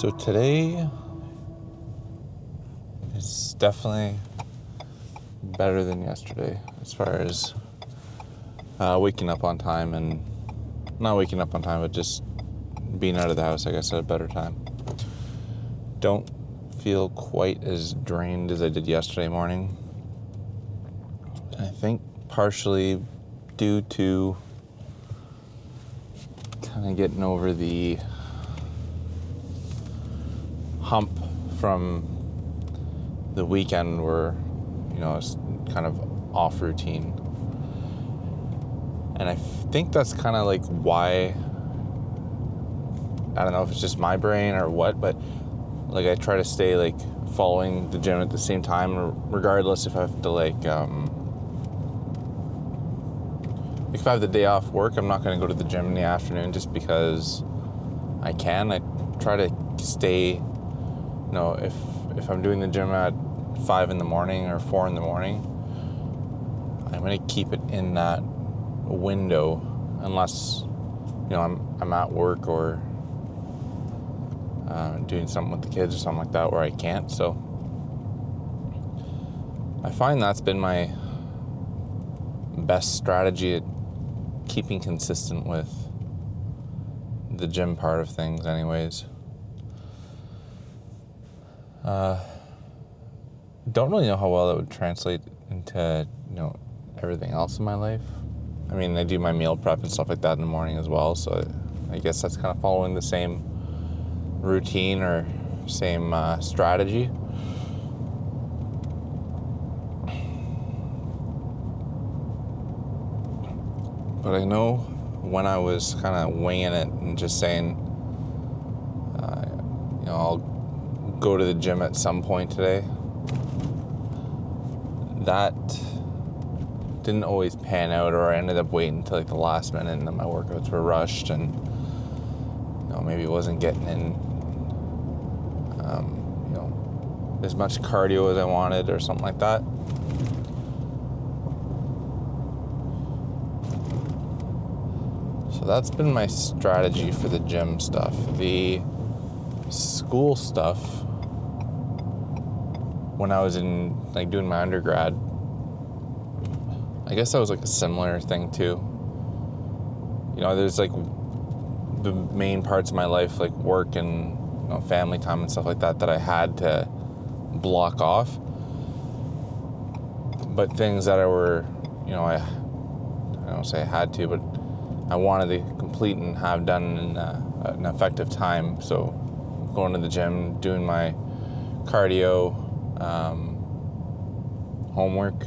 So today is definitely better than yesterday as far as waking up on time, and not waking up on time, but just being out of the house, I guess, at a better time. Don't feel quite as drained as I did yesterday morning. I think partially due to kind of getting over the hump from the weekend where, it's kind of off routine. And I think that's kind of like why, I don't know if it's just my brain or what, but like I try to stay like following the gym at the same time, regardless if I have to if I have the day off work, I'm not going to go to the gym in the afternoon just because I can. I try to stay, if I'm doing the gym at 5 in the morning or 4 in the morning, I'm going to keep it in that window unless, I'm at work or doing something with the kids or something like that where I can't. So I find that's been my best strategy at keeping consistent with the gym part of things anyways. Don't really know how well that would translate into, everything else in my life. I mean, I do my meal prep and stuff like that in the morning as well, so I guess that's kind of following the same routine or same strategy. But I know when I was kind of winging it and just saying, I'll go to the gym at some point today, that didn't always pan out, or I ended up waiting until the last minute and then my workouts were rushed and maybe it wasn't getting in as much cardio as I wanted or something like that. So that's been my strategy for the gym stuff. The school stuff, when I was in doing my undergrad, I guess that was a similar thing too. There's the main parts of my life, like work and family time and stuff like that I had to block off. But things that I were, I don't say I had to, but I wanted to complete and have done in an effective time. So going to the gym, doing my cardio, homework,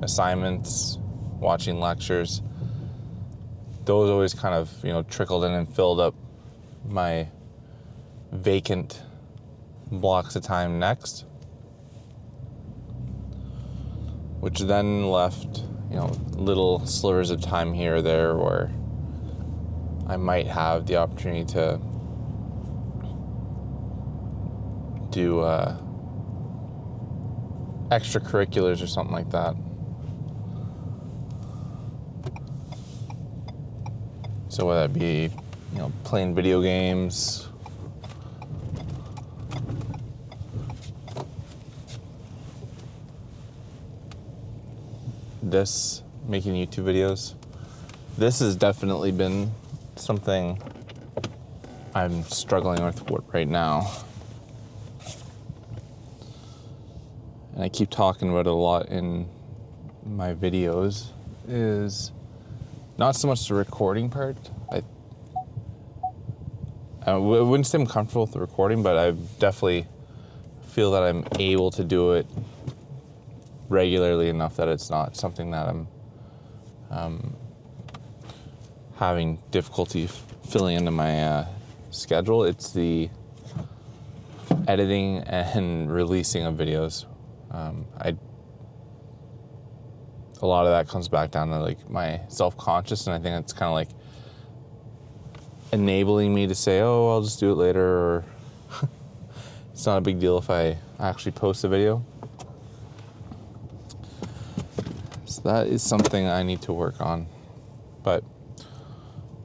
assignments, watching lectures, those always kind of, trickled in and filled up my vacant blocks of time next, which then left, little slivers of time here or there where I might have the opportunity to do extracurriculars or something like that. So whether that be, playing video games, making YouTube videos. This has definitely been something I'm struggling with right now. And I keep talking about it a lot in my videos, is not so much the recording part. I wouldn't say I'm comfortable with the recording, but I definitely feel that I'm able to do it regularly enough that it's not something that I'm having difficulty filling into my schedule. It's the editing and releasing of videos. A lot of that comes back down to my self-conscious, and I think it's kind of enabling me to say, oh, I'll just do it later, or it's not a big deal if I actually post a video. So that is something I need to work on. But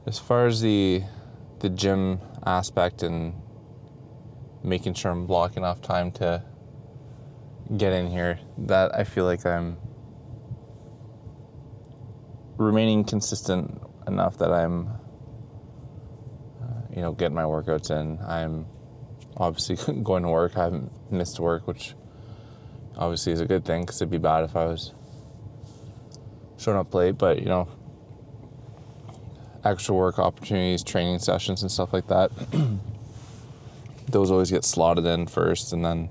as far as the gym aspect and making sure I'm blocking off time to get in here, that I feel like I'm remaining consistent enough that I'm, getting my workouts in. I'm obviously going to work. I haven't missed work, which obviously is a good thing, because it'd be bad if I was showing up late. But, extra work opportunities, training sessions and stuff like that, those always get slotted in first, and then,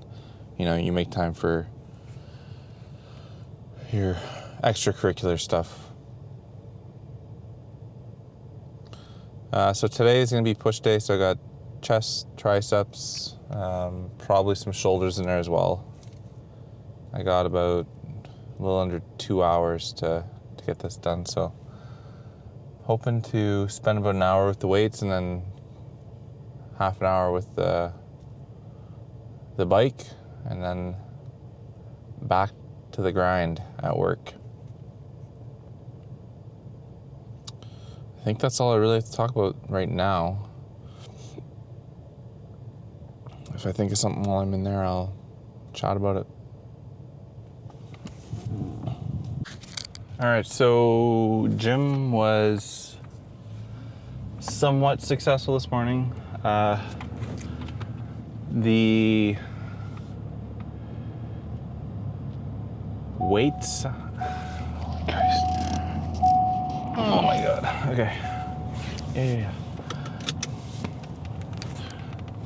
you make time for your extracurricular stuff. So today is going to be push day, so I got chest, triceps, probably some shoulders in there as well. I got about a little under 2 hours to get this done, so hoping to spend about an hour with the weights and then half an hour with the bike, and then back to the grind at work. I think that's all I really have to talk about right now. If I think of something while I'm in there, I'll chat about it. All right, so gym was somewhat successful this morning. The weights. Oh my God. Okay. Yeah.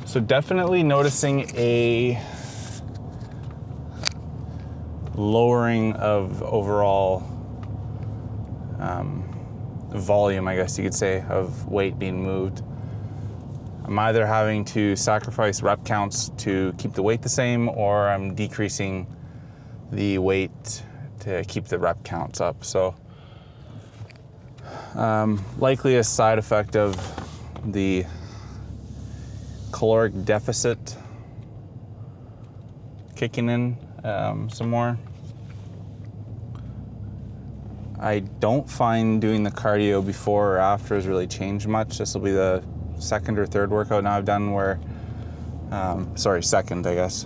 So definitely noticing a lowering of overall volume, I guess you could say, of weight being moved. I'm either having to sacrifice rep counts to keep the weight the same, or I'm decreasing the weight to keep the rep counts up. So likely a side effect of the caloric deficit kicking in some more. I don't find doing the cardio before or after has really changed much. This will be the second or third workout now I've done where, second, I guess,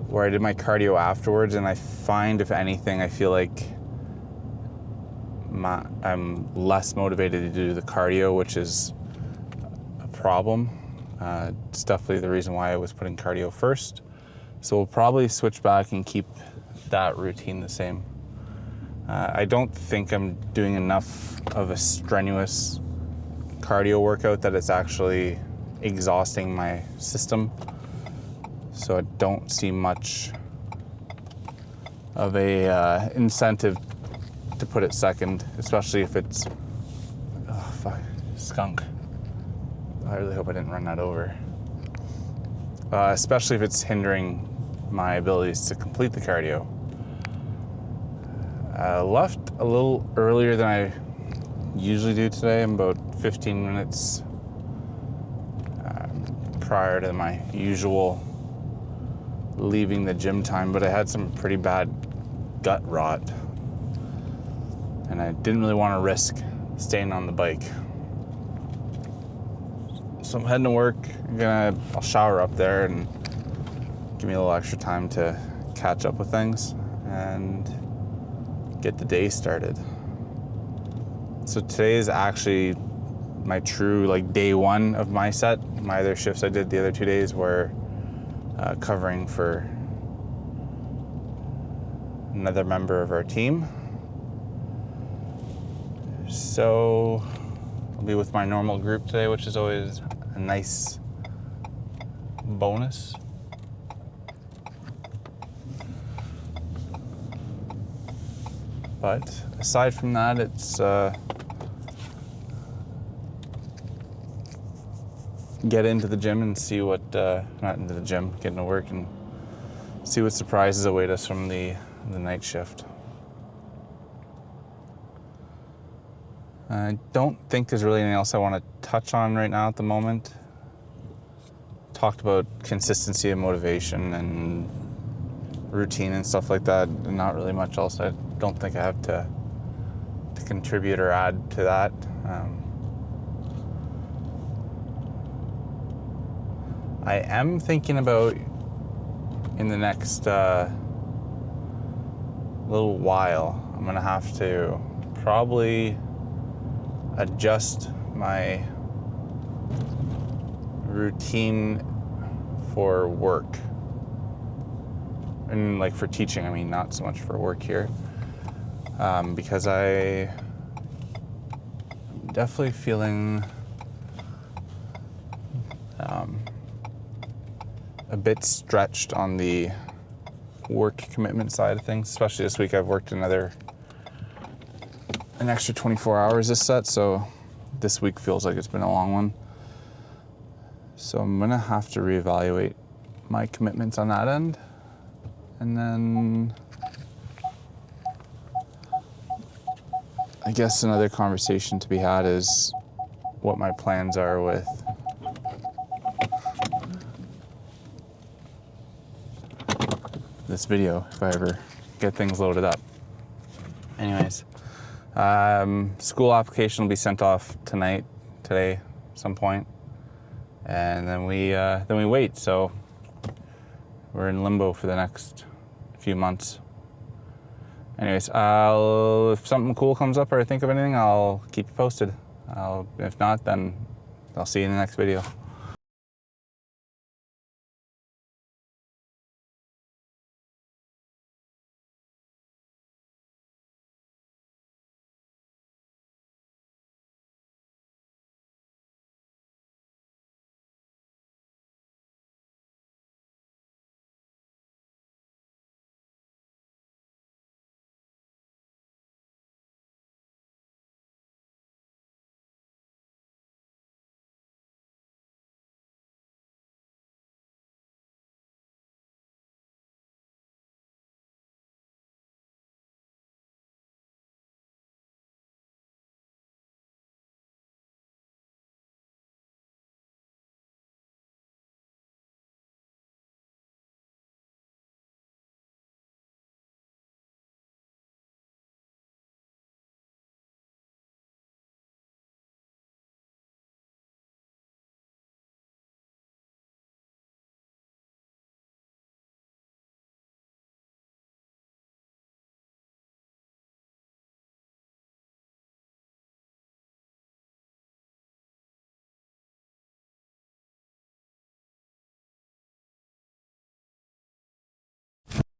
where I did my cardio afterwards, and I find, if anything, I feel like I'm less motivated to do the cardio, which is a problem. It's definitely the reason why I was putting cardio first. So we'll probably switch back and keep that routine the same. I don't think I'm doing enough of a strenuous cardio workout that it's actually exhausting my system. So I don't see much of a incentive to put it second, especially if it's, skunk. I really hope I didn't run that over. Especially if it's hindering my abilities to complete the cardio. Left a little earlier than I usually do today. I'm about 15 minutes prior to my usual leaving the gym time, but I had some pretty bad gut rot, and I didn't really want to risk staying on the bike. So I'm heading to work. I'll shower up there and give me a little extra time to catch up with things and get the day started. So today is actually my true day one of my set. My other shifts I did the other 2 days were covering for another member of our team. So I'll be with my normal group today, which is always a nice bonus. But aside from that, it's get into the gym and see what, not into the gym, get into work and see what surprises await us from the night shift. I don't think there's really anything else I want to touch on right now at the moment. Talked about consistency and motivation and routine and stuff like that, and not really much else. I don't think I have to contribute or add to that. I am thinking about in the next little while, I'm gonna have to probably adjust my routine for work. And like for teaching, I mean, not so much for work here. Because I'm definitely feeling a bit stretched on the work commitment side of things, especially this week. I've worked an extra 24 hours this set, so this week feels like it's been a long one. So I'm gonna have to reevaluate my commitments on that end. And then I guess another conversation to be had is what my plans are with this video, if I ever get things loaded up. Anyways, school application will be sent off today, some point, and then we wait. So we're in limbo for the next few months. Anyways, if something cool comes up or I think of anything, I'll keep you posted. If not, then I'll see you in the next video.